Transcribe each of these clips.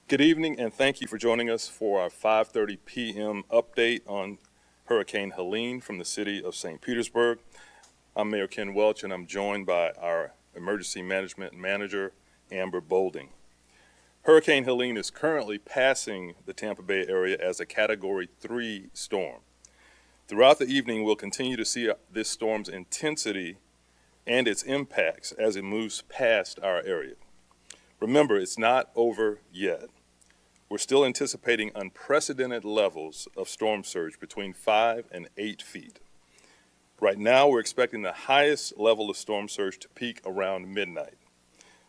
Good evening, and thank you for joining us for our 5:30 p.m. update on Hurricane Helene from the city of St. Petersburg. I'm Mayor Ken Welch, and I'm joined by our Emergency Management Manager, Amber Bolding. Hurricane Helene is currently passing the Tampa Bay area as a Category 3 storm. Throughout the evening, we'll continue to see this storm's intensity and its impacts as it moves past our area. Remember, it's not over yet. We're still anticipating unprecedented levels of storm surge between 5 and 8 feet. Right now, we're expecting the highest level of storm surge to peak around midnight.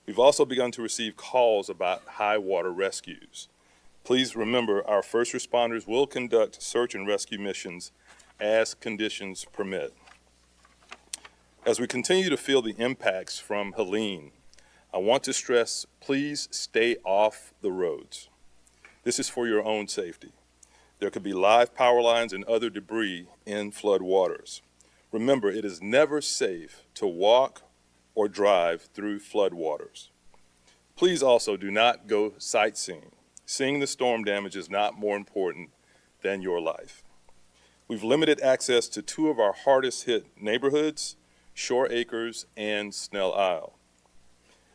We've also begun to receive calls about high water rescues. Please remember, our first responders will conduct search and rescue missions as conditions permit. As we continue to feel the impacts from Helene, I want to stress, please stay off the roads. This is for your own safety. There could be live power lines and other debris in flood waters. Remember, it is never safe to walk or drive through flood waters. Please also do not go sightseeing. Seeing the storm damage is not more important than your life. We've limited access to two of our hardest hit neighborhoods, Shore Acres and Snell Isle.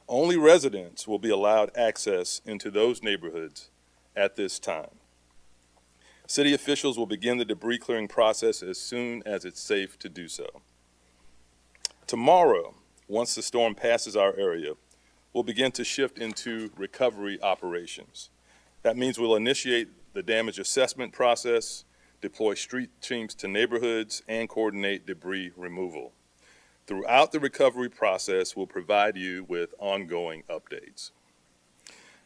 Only residents will be allowed access into those neighborhoods at this time. City officials will begin the debris clearing process as soon as it's safe to do so. Tomorrow, once the storm passes our area, we'll begin to shift into recovery operations. That means we'll initiate the damage assessment process, deploy street teams to neighborhoods, and coordinate debris removal. Throughout the recovery process, we'll provide you with ongoing updates.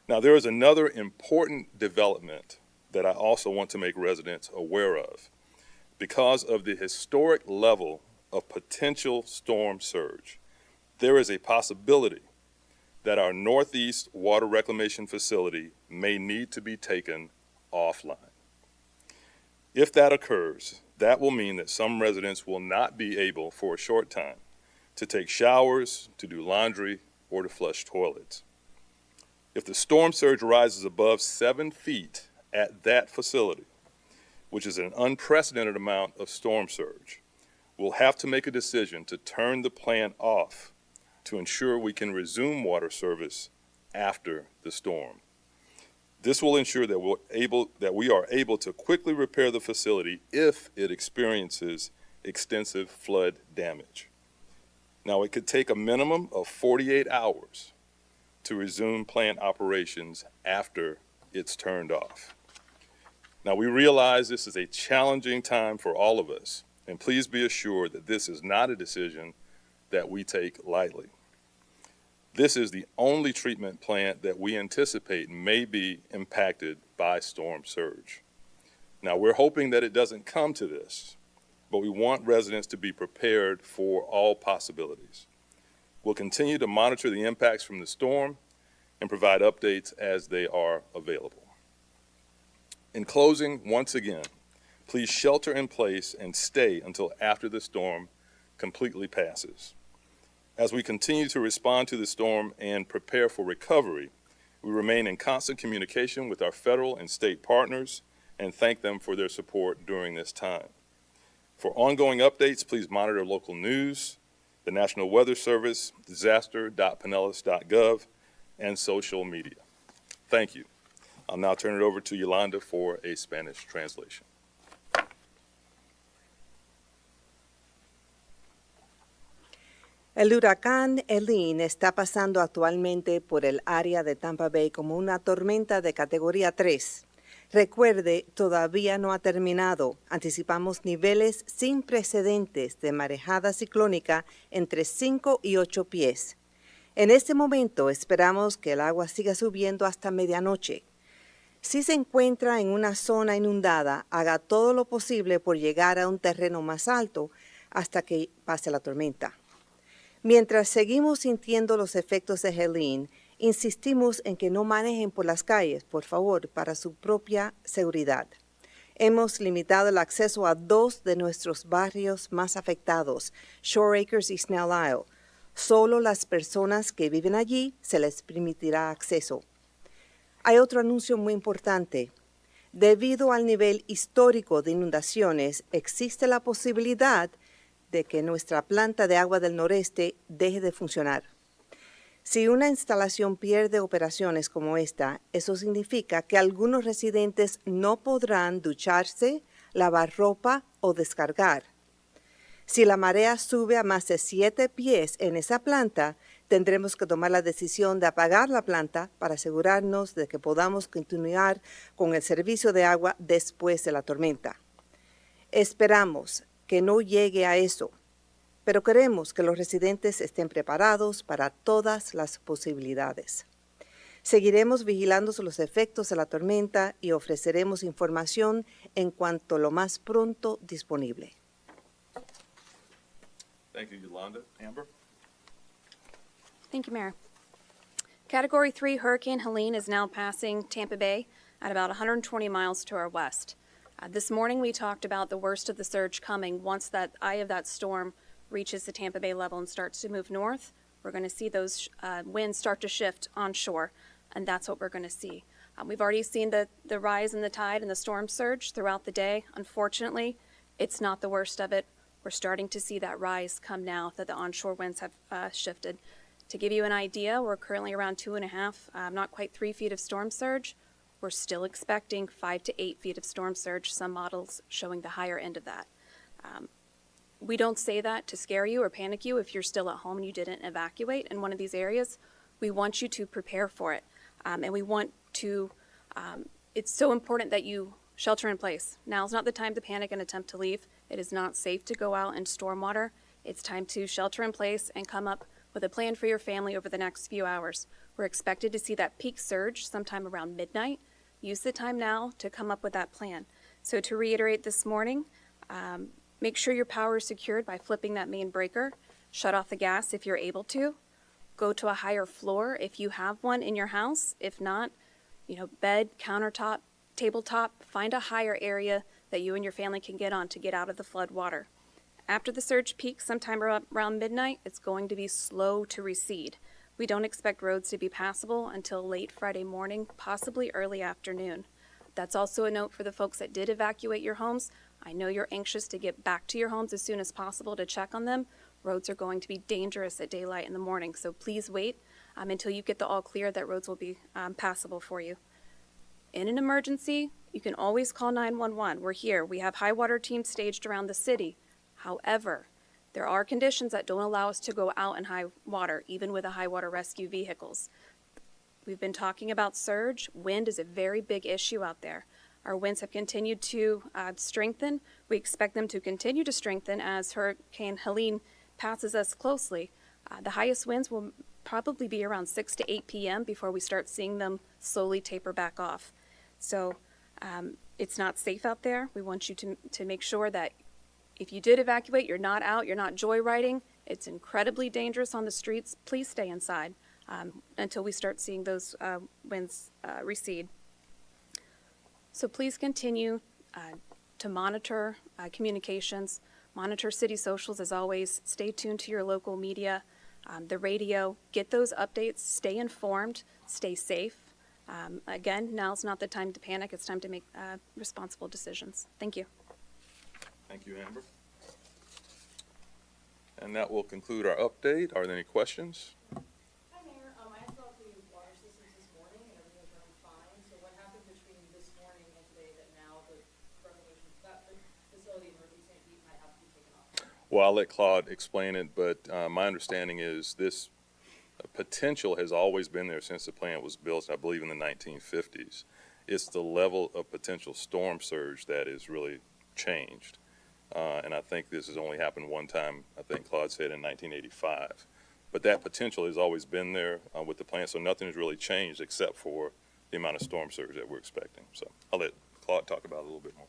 Now, there is another important development that I also want to make residents aware of. Because of the historic level of potential storm surge, there is a possibility that our Northeast Water Reclamation Facility may need to be taken offline. If that occurs, that will mean that some residents will not be able, for a short time, to take showers, to do laundry, or to flush toilets. If the storm surge rises above 7 feet at that facility, which is an unprecedented amount of storm surge, we'll have to make a decision to turn the plant off to ensure we can resume water service after the storm. This will ensure that we are able to quickly repair the facility if it experiences extensive flood damage. Now, it could take a minimum of 48 hours to resume plant operations after it's turned off. Now, we realize this is a challenging time for all of us, and please be assured that this is not a decision that we take lightly. This is the only treatment plant that we anticipate may be impacted by storm surge. Now, we're hoping that it doesn't come to this, but we want residents to be prepared for all possibilities. We'll continue to monitor the impacts from the storm and provide updates as they are available. In closing, once again, please shelter in place and stay until after the storm completely passes. As we continue to respond to the storm and prepare for recovery, we remain in constant communication with our federal and state partners and thank them for their support during this time. For ongoing updates, please monitor local news, the National Weather Service, disaster.pinellas.gov, and social media. Thank you. I'll now turn it over to Yolanda for a Spanish translation. El huracán Helene está pasando actualmente por el área de Tampa Bay como una tormenta de categoría 3. Recuerde, todavía no ha terminado. Anticipamos niveles sin precedentes de marejada ciclónica entre 5 y 8 pies. En este momento esperamos que el agua siga subiendo hasta medianoche. Si se encuentra en una zona inundada, haga todo lo posible por llegar a un terreno más alto hasta que pase la tormenta. Mientras seguimos sintiendo los efectos de Helene, insistimos en que no manejen por las calles, por favor, para su propia seguridad. Hemos limitado el acceso a 2 de nuestros barrios más afectados, Shore Acres y Snell Isle. Solo las personas que viven allí se les permitirá acceso. Hay otro anuncio muy importante. Debido al nivel histórico de inundaciones, existe la posibilidad de que nuestra planta de agua del noreste deje de funcionar. Si una instalación pierde operaciones como esta, eso significa que algunos residentes no podrán ducharse, lavar ropa o descargar. Si la marea sube a más de 7 pies en esa planta, tendremos que tomar la decisión de apagar la planta para asegurarnos de que podamos continuar con el servicio de agua después de la tormenta. Esperamos que no llegue a eso, pero queremos que los residentes estén preparados para todas las posibilidades. Seguiremos vigilando los efectos de la tormenta y ofreceremos información en cuanto lo más pronto disponible. Thank you, Yolanda. Amber? Thank you, Mayor. Category 3 Hurricane Helene is now passing Tampa Bay at about 120 miles to our west. This morning we talked about the worst of the surge coming once that eye of that storm reaches the Tampa Bay level and starts to move north. We're going to see those winds start to shift onshore, and that's what we're going to see. We've already seen the rise in the tide and the storm surge throughout the day. Unfortunately, it's not the worst of it. We're starting to see that rise come now that the onshore winds have shifted. To give you an idea, we're currently around 2.5, not quite 3 feet of storm surge. We're still expecting 5 to 8 feet of storm surge, some models showing the higher end of that. We don't say that to scare you or panic you if you're still at home and you didn't evacuate in one of these areas. We want you to prepare for it. And we want to, it's so important that you shelter in place. Now's not the time to panic and attempt to leave. It is not safe to go out in storm water. It's time to shelter in place and come up with a plan for your family over the next few hours. We're expected to see that peak surge sometime around midnight. Use the time now to come up with that plan. So to reiterate this morning, make sure your power is secured by flipping that main breaker. Shut off the gas if you're able to. Go to a higher floor if you have one in your house. If not, bed, countertop, tabletop, find a higher area that you and your family can get on to get out of the flood water. After the surge peaks sometime around midnight, it's going to be slow to recede. We don't expect roads to be passable until late Friday morning, possibly early afternoon. That's also a note for the folks that did evacuate your homes. I know you're anxious to get back to your homes as soon as possible to check on them. Roads are going to be dangerous at daylight in the morning, so please wait until you get the all clear that roads will be passable for you. In an emergency, you can always call 911. We're here. We have high water teams staged around the city. However, there are conditions that don't allow us to go out in high water, even with the high water rescue vehicles. We've been talking about surge. Wind is a very big issue out there. Our winds have continued to strengthen. We expect them to continue to strengthen as Hurricane Helene passes us closely. The highest winds will probably be around 6 to 8 p.m. before we start seeing them slowly taper back off. So it's not safe out there. We want you to make sure that if you did evacuate, you're not out, you're not joyriding. It's incredibly dangerous on the streets. Please stay inside until we start seeing those winds recede. So please continue to monitor communications, monitor city socials as always, stay tuned to your local media, the radio, get those updates, stay informed, stay safe. Again, now's not the time to panic, it's time to make responsible decisions. Thank you. Thank you, Amber. And that will conclude our update. Are there any questions? Hi, Mayor. I asked about the water systems this morning, and everything was running fine. So what happened between this morning and today that now the facility in Northeast St. Pete might have to be taken off? Well, I'll let Claude explain it, but my understanding is this potential has always been there since the plant was built, I believe in the 1950s. It's the level of potential storm surge that is really changed. And I think this has only happened one time, I think Claude said in 1985. But that potential has always been there with the plant, so nothing has really changed except for the amount of storm surge that we're expecting. So I'll let Claude talk about it a little bit more.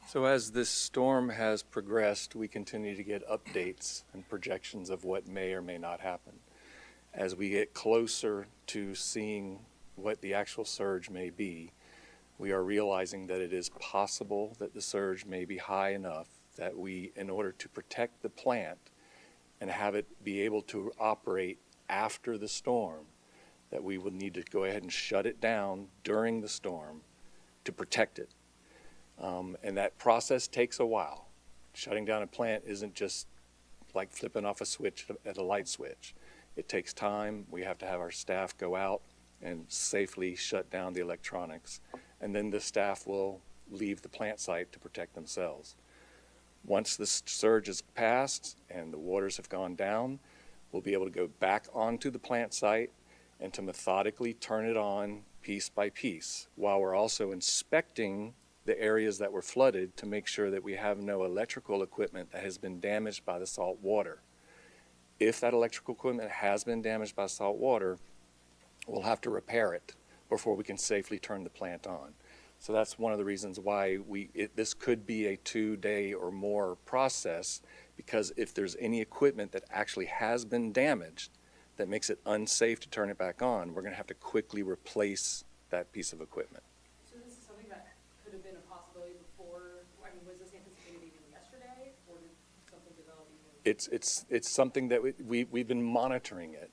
So as this storm has progressed, we continue to get updates and projections of what may or may not happen. As we get closer to seeing what the actual surge may be, we are realizing that it is possible that the surge may be high enough that we, in order to protect the plant and have it be able to operate after the storm, that we will need to go ahead and shut it down during the storm to protect it. And that process takes a while. Shutting down a plant isn't just like flipping off a switch at a light switch. It takes time. We have to have our staff go out and safely shut down the electronics. And then the staff will leave the plant site to protect themselves. Once the surge is passed and the waters have gone down, we'll be able to go back onto the plant site and to methodically turn it on piece by piece, while we're also inspecting the areas that were flooded to make sure that we have no electrical equipment that has been damaged by the salt water. If that electrical equipment has been damaged by salt water, we'll have to repair it before we can safely turn the plant on. So that's one of the reasons why this could be a 2-day or more process, because if there's any equipment that actually has been damaged that makes it unsafe to turn it back on, we're going to have to quickly replace that piece of equipment. So this is something that could have been a possibility before, I mean, was this anticipated even yesterday, or did something develop even? It's something that we've been monitoring it.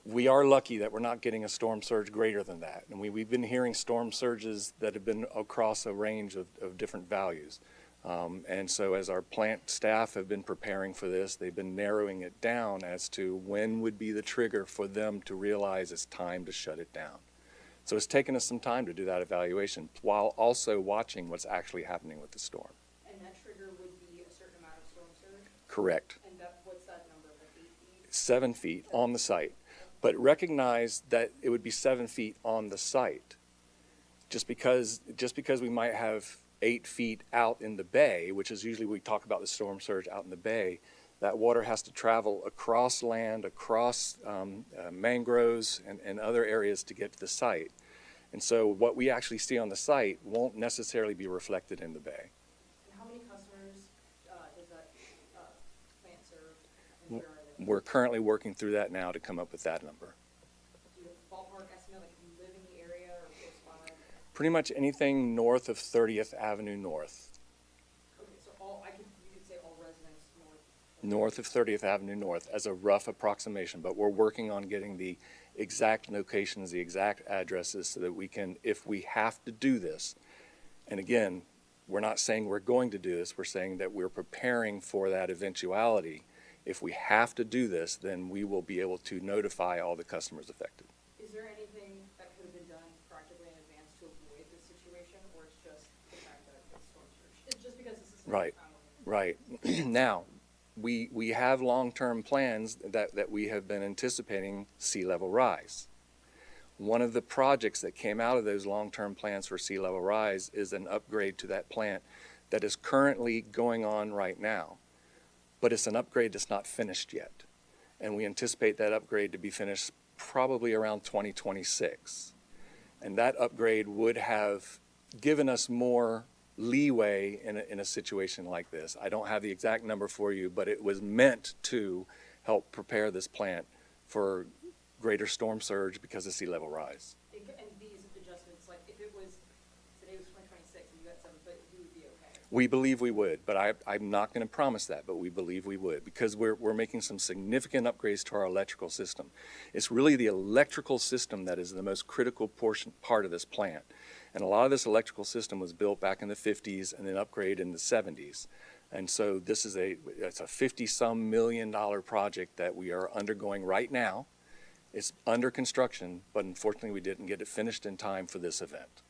We are lucky that we're not getting a storm surge greater than that. And we've been hearing storm surges that have been across a range of different values. And so as our plant staff have been preparing for this, they've been narrowing it down as to when would be the trigger for them to realize it's time to shut it down. So it's taken us some time to do that evaluation while also watching what's actually happening with the storm. And that trigger would be a certain amount of storm surge? Correct. And what's that number, like 8 feet? 7 feet on the site. But recognize that it would be 7 feet on the site. Just because we might have 8 feet out in the bay, which is usually we talk about the storm surge out in the bay, that water has to travel across land, across mangroves and other areas to get to the site. And so what we actually see on the site won't necessarily be reflected in the bay. And how many customers does that plant serve, and where are they? We're currently working through that now to come up with that number. Do you have a ballpark estimate, like you live in the area or close by? Pretty much anything north of 30th Avenue North. Okay, so you could say all residents North of 30th Avenue North as a rough approximation, but we're working on getting the exact locations, the exact addresses, so that we can, if we have to do this, and again, we're not saying we're going to do this, we're saying that we're preparing for that eventuality. If we have to do this, then we will be able to notify all the customers affected. Is there anything that could have been done proactively in advance to avoid this situation, or it's just the fact that it's storm surge? It's just because this is the Right. time of year. Right. Now, we have long-term plans that we have been anticipating sea level rise. One of the projects that came out of those long-term plans for sea level rise is an upgrade to that plant that is currently going on right now. But it's an upgrade that's not finished yet. And we anticipate that upgrade to be finished probably around 2026. And that upgrade would have given us more leeway in a situation like this. I don't have the exact number for you, but it was meant to help prepare this plant for greater storm surge because of sea level rise. And these adjustments, like if it was, today was 2026 and you got 7 foot, you would be okay? We believe we would, but I'm not going to promise that, but we believe we would, because we're making some significant upgrades to our electrical system. It's really the electrical system that is the most critical part of this plant. And a lot of this electrical system was built back in the 50s and then upgraded in the 70s. And so this is it's a $50-some million project that we are undergoing right now. It's under construction, but unfortunately we didn't get it finished in time for this event.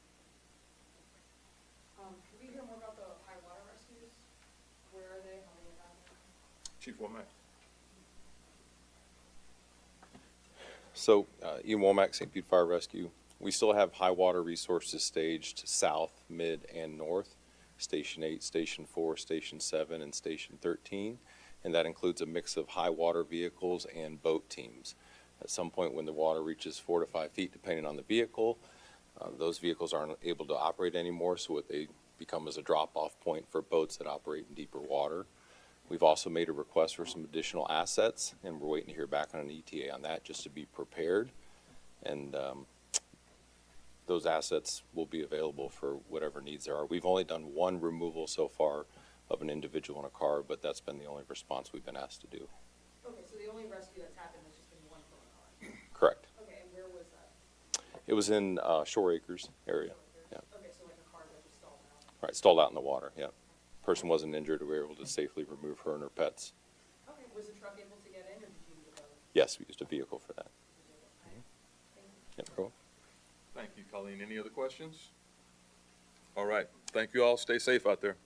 Could we hear more about the high water rescues? Where are they? How many are happening? Chief Womack. So, Ian Womack, St. Pete Fire Rescue. We still have high water resources staged south, mid, and north. Station 8, Station 4, Station 7, and Station 13. And that includes a mix of high water vehicles and boat teams. At some point when the water reaches 4 to 5 feet, depending on the vehicle, those vehicles aren't able to operate anymore, so what they become is a drop-off point for boats that operate in deeper water. We've also made a request for some additional assets, and we're waiting to hear back on an ETA on that just to be prepared. And those assets will be available for whatever needs there are. We've only done one removal so far of an individual in a car, but that's been the only response we've been asked to do. Okay, so the only rescue that's happened has just been one from a car? It was in Shore Acres area. Yeah. Okay, so like a car that just stalled out. Right, stalled out in the water, yeah. Person wasn't injured, we were able to safely remove her and her pets. Okay, was the truck able to get in, or did you use a boat? Yes, we used a vehicle for that. Yep, cool. Thank you, Colleen. Any other questions? All right. Thank you all. Stay safe out there.